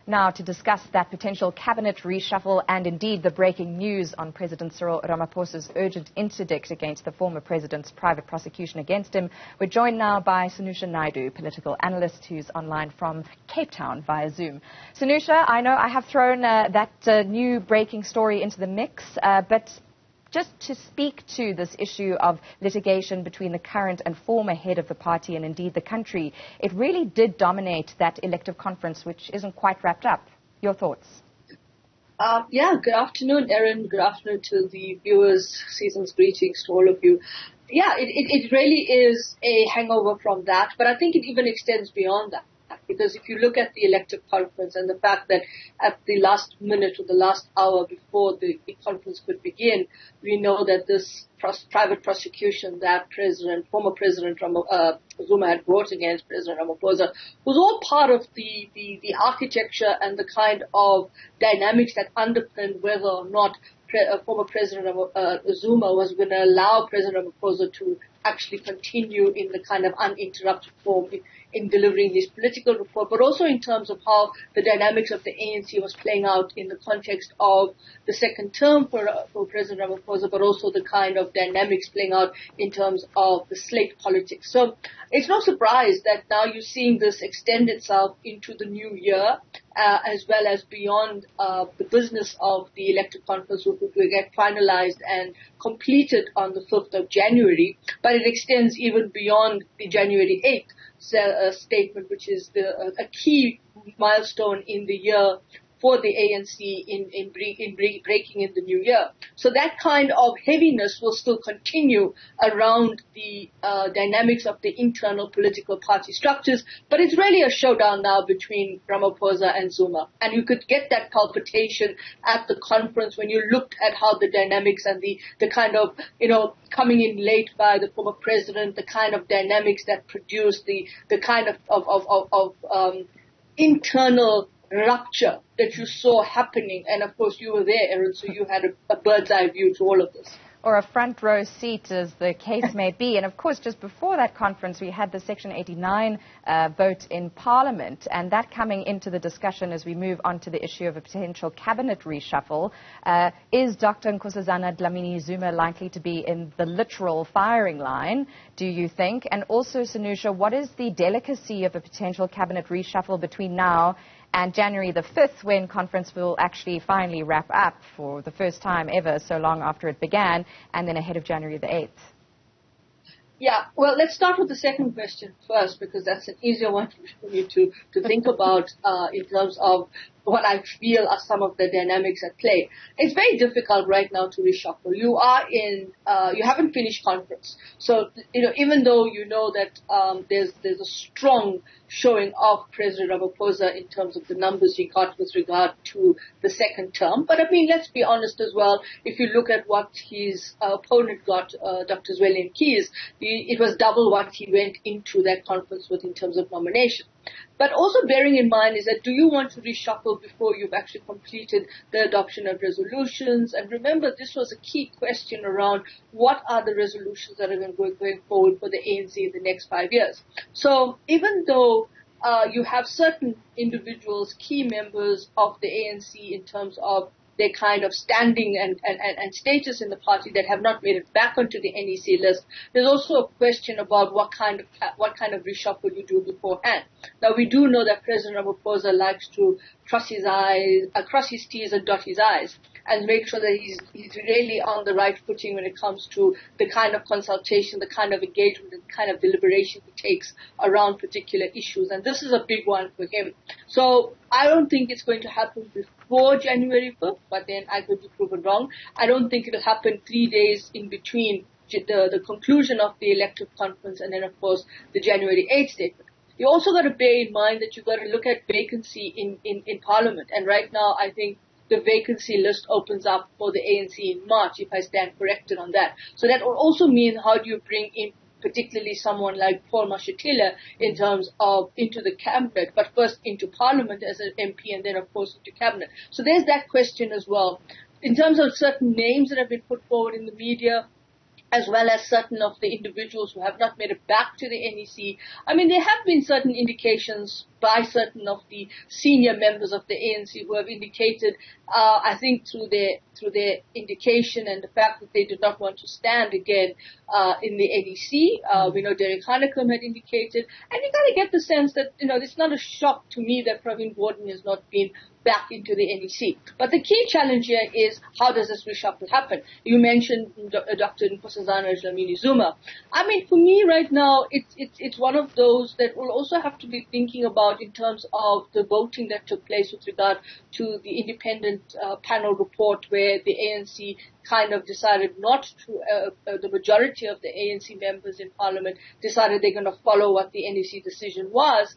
Now, to discuss that potential cabinet reshuffle and indeed the breaking news on President Cyril Ramaphosa's urgent interdict against the former president's private prosecution against him, we're joined now by Sanusha Naidu, political analyst who's online from Cape Town via Zoom. Sanusha, I know I have thrown that new breaking story into the mix, but just to speak to this issue of litigation between the current and former head of the party and indeed the country, it really did dominate that elective conference, which isn't quite wrapped up. Your thoughts? Good afternoon, Erin. Good afternoon to the viewers. Season's greetings to all of you. Yeah, it really is a hangover from that, but I think it even extends beyond that. Because if you look at the elective conference and the fact that at the last minute or the last hour before the conference could begin, we know that this private prosecution that former President Zuma had brought against President Ramaphosa was all part of the architecture and the kind of dynamics that underpinned whether or not former President Zuma was going to allow President Ramaphosa to actually continue in the kind of uninterrupted form in delivering his political report, but also in terms of how the dynamics of the ANC was playing out in the context of the second term for President Ramaphosa, but also the kind of dynamics playing out in terms of the slate politics. So it's no surprise that now you're seeing this extend itself into the new year, as well as beyond the business of the elected conference, which will get finalized and completed on the 5th of January, but it extends even beyond the January 8th statement, which is a key milestone in the year for the ANC in breaking in the new year. So that kind of heaviness will still continue around the dynamics of the internal political party structures, but it's really a showdown now between Ramaphosa and Zuma. And you could get that palpitation at the conference when you looked at how the dynamics and the kind of, coming in late by the former president, the kind of dynamics that produced the kind of internal rupture that you saw happening. And of course you were there, Erin, so you had a bird's eye view to all of this. Or a front row seat, as the case may be. And of course, just before that conference, we had the Section 89 vote in Parliament, and that coming into the discussion as we move on to the issue of a potential cabinet reshuffle. Is Dr. Nkosazana Dlamini-Zuma likely to be in the literal firing line, do you think? And also, Sanusha, what is the delicacy of a potential cabinet reshuffle between now and January the 5th, when conference will actually finally wrap up for the first time ever, so long after it began, and then ahead of January the 8th? Yeah, well, let's start with the second question first, because that's an easier one for you to think about in terms of what I feel are some of the dynamics at play. It's very difficult right now to reshuffle. You haven't finished conference. So, even though you know that there's a strong showing of President Ramaphosa in terms of the numbers he got with regard to the second term. But I mean, let's be honest as well. If you look at what his opponent got, Dr. Zweli Mkhize, it was double what he went into that conference with in terms of nomination. But also bearing in mind is that, do you want to reshuffle before you've actually completed the adoption of resolutions? And remember, this was a key question around what are the resolutions that are going forward for the ANC in the next 5 years. So even though you have certain individuals, key members of the ANC in terms of their kind of standing and status in the party that have not made it back onto the NEC list, there's also a question about what kind of reshuffle you do beforehand. Now, we do know that President Ramaphosa likes to cross his T's and dot his I's, and make sure that he's really on the right footing when it comes to the kind of consultation, the kind of engagement, and the kind of deliberation he takes around particular issues. And this is a big one for him. So I don't think it's going to happen before January 5th, but then I could be proven wrong. I don't think it'll happen 3 days in between the conclusion of the elective conference and then, of course, the January 8th statement. You also got to bear in mind that you've got to look at vacancy in Parliament. And right now, I think the vacancy list opens up for the ANC in March, if I stand corrected on that. So that will also mean, how do you bring in particularly someone like Paul Mashatile in terms of into the cabinet, but first into Parliament as an MP and then, of course, into cabinet. So there's that question as well. In terms of certain names that have been put forward in the media, as well as certain of the individuals who have not made it back to the NEC. I mean, there have been certain indications by certain of the senior members of the ANC who have indicated, I think through their indication and the fact that they did not want to stand again in the NEC. We know Derek Hanekom had indicated, and you kind of get the sense that, it's not a shock to me that Pravin Gordhan has not been back into the NEC. But the key challenge here is, how does this reshuffle happen? You mentioned Dr. Nkosazana Dlamini Zuma. I mean, for me right now, it's one of those that we'll also have to be thinking about in terms of the voting that took place with regard to the independent panel report, where the ANC kind of decided not to, the majority of the ANC members in Parliament decided they're going to follow what the NEC decision was.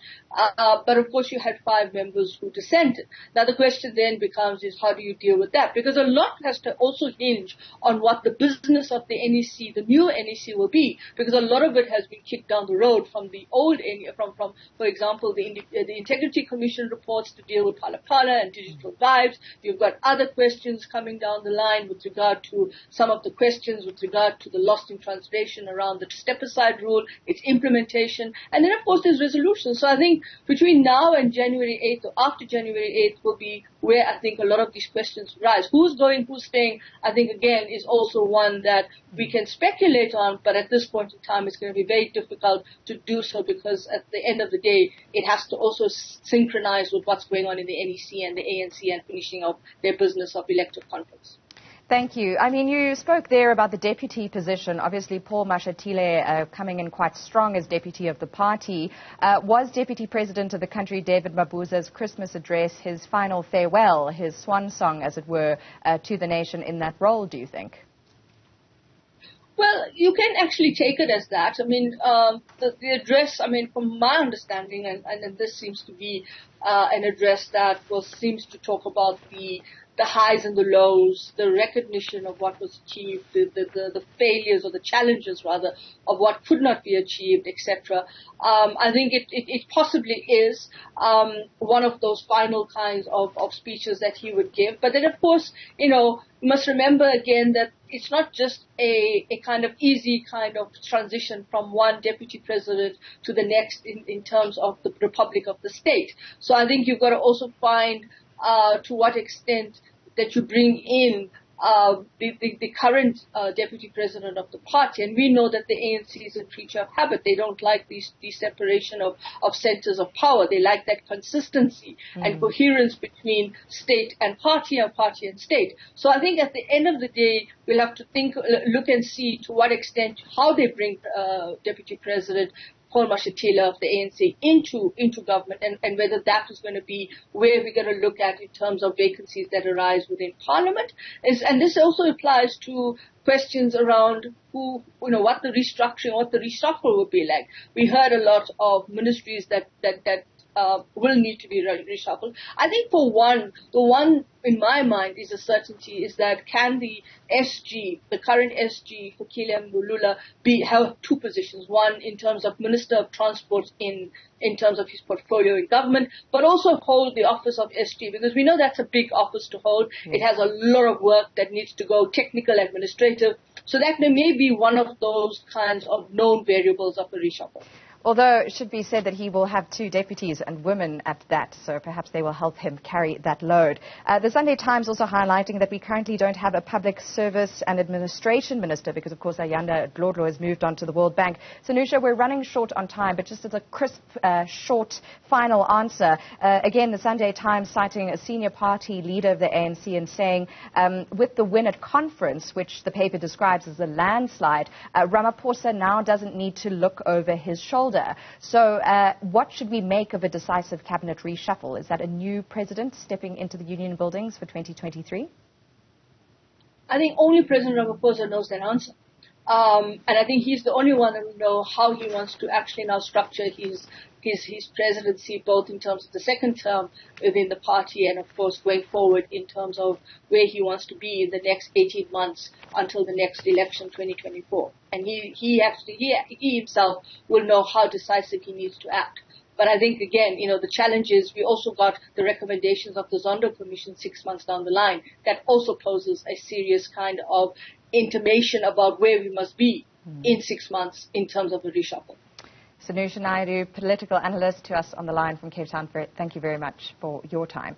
But of course you had 5 members who dissented. Now the question then becomes is, how do you deal with that? Because a lot has to also hinge on what the business of the NEC, the new NEC, will be. Because a lot of it has been kicked down the road from the old NEC, from for example, the Integrity Commission reports to deal with Phala Phala and digital vibes. You've got other questions coming down the line with regard to some of the questions with regard to the lost in translation around the step-aside rule, its implementation, and then of course there's resolution. So I think between now and January 8th or after January 8th will be where I think a lot of these questions rise. Who's going, who's staying, I think again is also one that we can speculate on, but at this point in time it's going to be very difficult to do so, because at the end of the day it has to also synchronize with what's going on in the NEC and the ANC and finishing up their business of elective conference. Thank you. I mean, you spoke there about the deputy position. Obviously, Paul Mashatile coming in quite strong as deputy of the party. Was Deputy President of the country, David Mabuza's Christmas address, his final farewell, his swan song, as it were, to the nation in that role, do you think? Well, you can actually take it as that. I mean, the address, I mean, from my understanding, and this seems to be an address that seems to talk about the highs and the lows, the recognition of what was achieved, the failures or the challenges rather of what could not be achieved, etc. I think it possibly is one of those final kinds of speeches that he would give. But then, of course, you must remember again that it's not just a kind of easy kind of transition from one deputy president to the next in terms of the republic of the state. So I think you've got to also find to what extent that you bring in the current deputy president of the party. And we know that the ANC is a creature of habit. They don't like the separation of centers of power. They like that consistency and coherence between state and party and state. So I think at the end of the day, we'll have to look and see to what extent, how they bring deputy president Paul Mashatile of the ANC into government, and whether that is going to be where we're going to look at in terms of vacancies that arise within Parliament. And this also applies to questions around what the restructuring, what the reshuffle will be like. We heard a lot of ministries that will need to be reshuffled. I think for one, the one in my mind is a certainty is that can the SG, the current SG, Fikile Mbalula, have 2 positions, one in terms of Minister of Transport in terms of his portfolio in government, but also hold the office of SG, because we know that's a big office to hold. It has a lot of work that needs to go, technical, administrative, so that may be one of those kinds of known variables of a reshuffle. Although it should be said that he will have 2 deputies and women at that, so perhaps they will help him carry that load. The Sunday Times also highlighting that we currently don't have a public service and administration minister because, of course, Ayanda Dlodlo has moved on to the World Bank. Sanusha, we're running short on time, but just as a crisp, short final answer, again, the Sunday Times citing a senior party leader of the ANC and saying, with the win at conference, which the paper describes as a landslide, Ramaphosa now doesn't need to look over his shoulder. So what should we make of a decisive cabinet reshuffle? Is that a new president stepping into the union buildings for 2023? I think only President Ramaphosa knows that answer. And I think he's the only one that will know how he wants to actually now structure his presidency, both in terms of the second term within the party and, of course, going forward in terms of where he wants to be in the next 18 months until the next election, 2024. And he himself will know how decisive he needs to act. But I think, again, the challenge is we also got the recommendations of the Zondo Commission 6 months down the line. That also poses a serious kind of intimation about where we must be in 6 months in terms of the reshuffle. Sanusha Naidu, political analyst, to us on the line from Cape Town. Thank you very much for your time.